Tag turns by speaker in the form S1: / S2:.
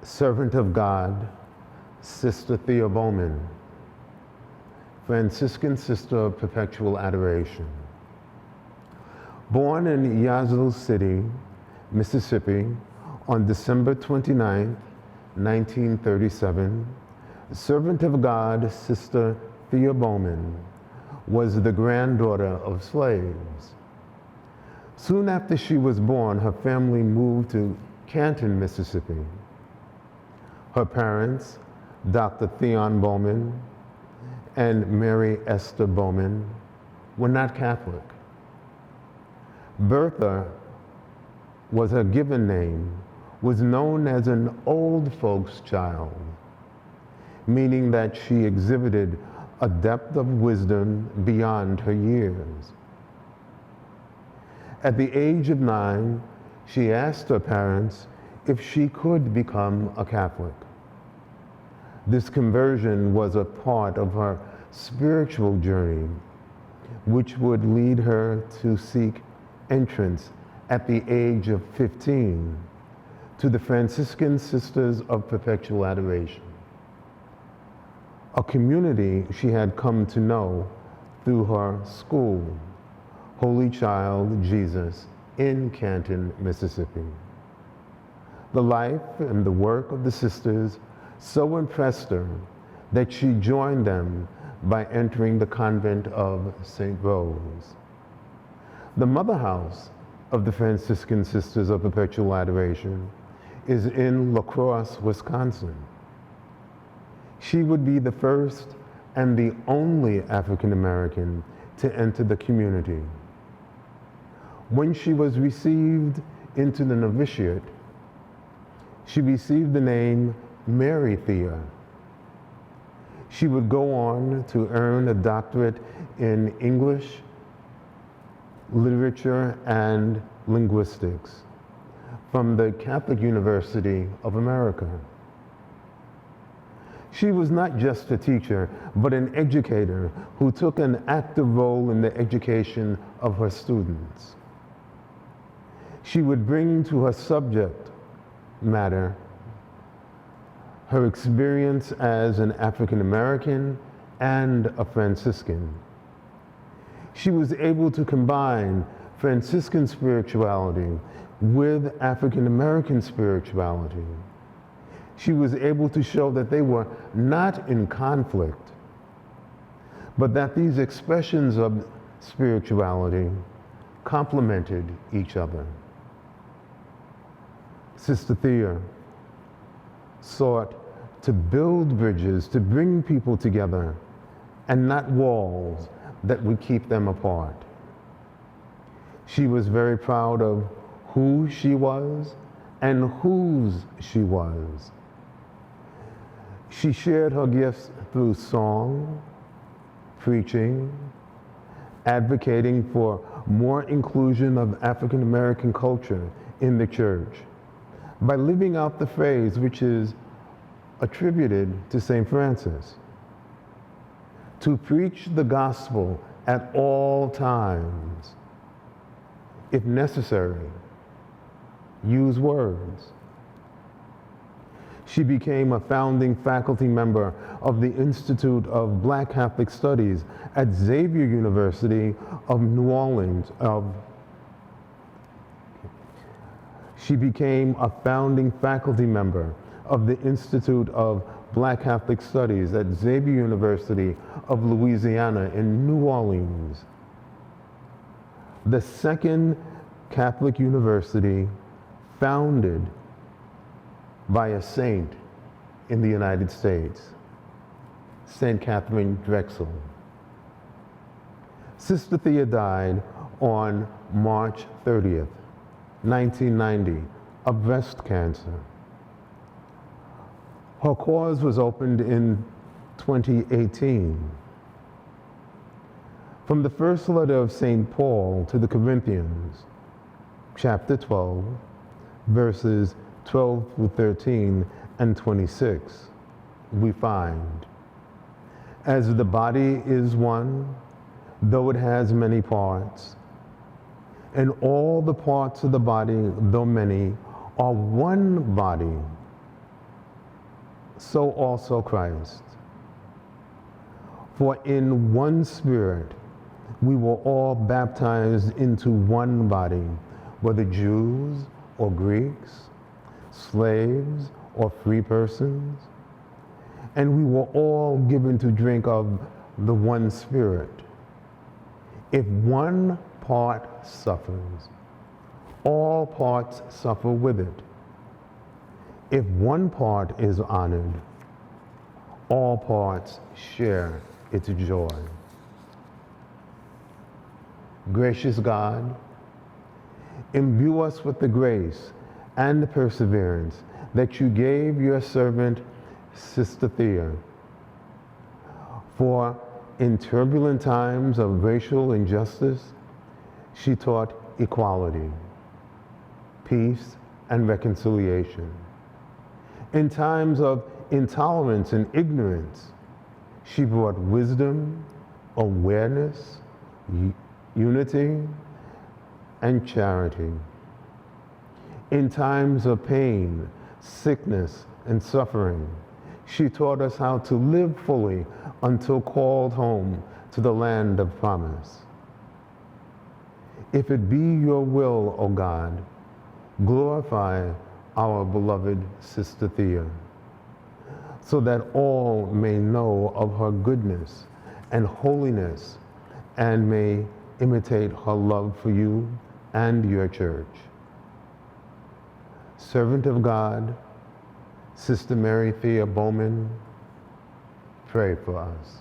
S1: Servant of God, Sister Thea Bowman, Franciscan Sister of Perpetual Adoration. Born in Yazoo City, Mississippi, on December 29, 1937, Servant of God, Sister Thea Bowman, was the granddaughter of slaves. Soon after she was born, her family moved to Canton, Mississippi. Her parents, Dr. Thea Bowman and Mary Esther Bowman, were not Catholic. Bertha was her given name, was known as an old folks child, meaning that she exhibited a depth of wisdom beyond her years. At the age of 9, she asked her parents if she could become a Catholic. This conversion was a part of her spiritual journey, which would lead her to seek entrance at the age of 15 to the Franciscan Sisters of Perpetual Adoration, a community she had come to know through her school, Holy Child Jesus, in Canton, Mississippi. The life and the work of the sisters so impressed her that she joined them by entering the convent of St. Rose. The mother house of the Franciscan Sisters of Perpetual Adoration is in La Crosse, Wisconsin. She would be the first and the only African American to enter the community. When she was received into the novitiate, she received the name Mary Thea. She would go on to earn a doctorate in English, literature, and linguistics from the Catholic University of America. She was not just a teacher, but an educator who took an active role in the education of her students. She would bring to her subject matter her experience as an African American and a Franciscan. She was able to combine Franciscan spirituality with African American spirituality. She was able to show that they were not in conflict, but that these expressions of spirituality complemented each other. Sister Thea sought to build bridges, to bring people together, and not walls that would keep them apart. She was very proud of who she was and whose she was. She shared her gifts through song, preaching, advocating for more inclusion of African American culture in the church, by living out the phrase which is attributed to St. Francis: to preach the gospel at all times. If necessary, use words. She became a founding faculty member of the Institute of Black Catholic Studies at Xavier University of New Orleans. She became a founding faculty member of the Institute of Black Catholic Studies at Xavier University of Louisiana in New Orleans, the second Catholic university founded by a saint in the United States, St. Catherine Drexel. Sister Thea died on March 30th, 1990, of breast cancer. Her cause was opened in 2018. From the first letter of St. Paul to the Corinthians, chapter 12, verses 12 through 13 and 26, we find, as the body is one, though it has many parts, and all the parts of the body, though many, are one body, so also Christ. For in one Spirit we were all baptized into one body, whether Jews or Greeks, slaves or free persons, and we were all given to drink of the one Spirit. If one part suffers, all parts suffer with it. If one part is honored, all parts share its joy. Gracious God, imbue us with the grace and the perseverance that you gave your servant, Sister Thea. For in turbulent times of racial injustice, she taught equality, peace, and reconciliation. In times of intolerance and ignorance, she brought wisdom, awareness, unity, and charity. In times of pain, sickness, and suffering, she taught us how to live fully until called home to the land of promise. If it be your will, O God, glorify our beloved Sister Thea, so that all may know of her goodness and holiness and may imitate her love for you and your church. Servant of God, Sister Mary Thea Bowman, pray for us.